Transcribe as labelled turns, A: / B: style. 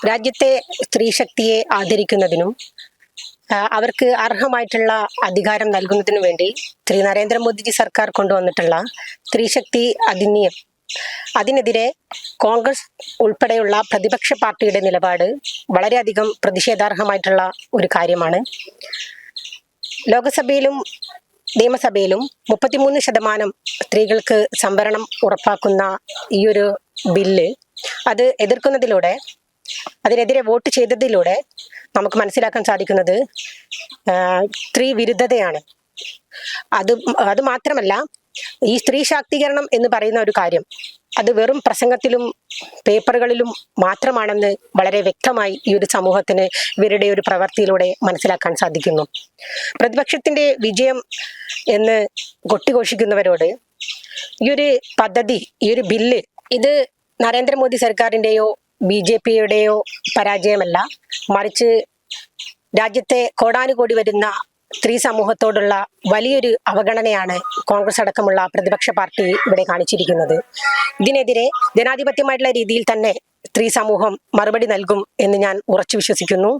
A: രാജ്യത്തെ സ്ത്രീശക്തിയെ ആദരിക്കുന്നതിനും അവർക്ക് അർഹമായിട്ടുള്ള അധികാരം നൽകുന്നതിനു വേണ്ടി ശ്രീ നരേന്ദ്രമോദിജി സർക്കാർ കൊണ്ടുവന്നിട്ടുള്ള സ്ത്രീശക്തി അധിനിയം, അതിനെതിരെ കോൺഗ്രസ് ഉൾപ്പെടെയുള്ള പ്രതിപക്ഷ പാർട്ടിയുടെ നിലപാട് വളരെയധികം പ്രതിഷേധാർഹമായിട്ടുള്ള ഒരു കാര്യമാണ്. ലോകസഭയിലും നിയമസഭയിലും 33% സ്ത്രീകൾക്ക് സംവരണം ഉറപ്പാക്കുന്ന ഈ ഒരു ബില്ല് അത് എതിർക്കുന്നതിലൂടെ, അതിനെതിരെ വോട്ട് ചെയ്തതിലൂടെ നമുക്ക് മനസ്സിലാക്കാൻ സാധിക്കുന്നത് സ്ത്രീ വിരുദ്ധതയാണ്. അത് മാത്രമല്ല, ഈ സ്ത്രീ ശാക്തീകരണം എന്ന് പറയുന്ന ഒരു കാര്യം അത് വെറും പ്രസംഗത്തിലും പേപ്പറുകളിലും മാത്രമാണെന്ന് വളരെ വ്യക്തമായി ഈ ഒരു സമൂഹത്തിന് ഇവരുടെ ഒരു പ്രവൃത്തിയിലൂടെ മനസ്സിലാക്കാൻ സാധിക്കുന്നു. പ്രതിപക്ഷത്തിന്റെ വിജയം എന്ന് കൊട്ടിഘോഷിക്കുന്നവരോട് ഈ ഒരു പദ്ധതി, ഈ ഒരു ബില്ല്, ഇത് നരേന്ദ്രമോദി സർക്കാരിന്റെയോ BJPയുടെയോ പരാജയമല്ല, മറിച്ച് രാജ്യത്തെ കോടാനുകോടി വരുന്ന സ്ത്രീ സമൂഹത്തോടുള്ള വലിയൊരു അവഗണനയാണ് കോൺഗ്രസ് അടക്കമുള്ള പ്രതിപക്ഷ പാർട്ടി ഇവിടെ കാണിച്ചിരിക്കുന്നത്. ഇതിനെതിരെ ജനാധിപത്യമായിട്ടുള്ള രീതിയിൽ തന്നെ സ്ത്രീ സമൂഹം മറുപടി നൽകും എന്ന് ഞാൻ ഉറച്ചു വിശ്വസിക്കുന്നു.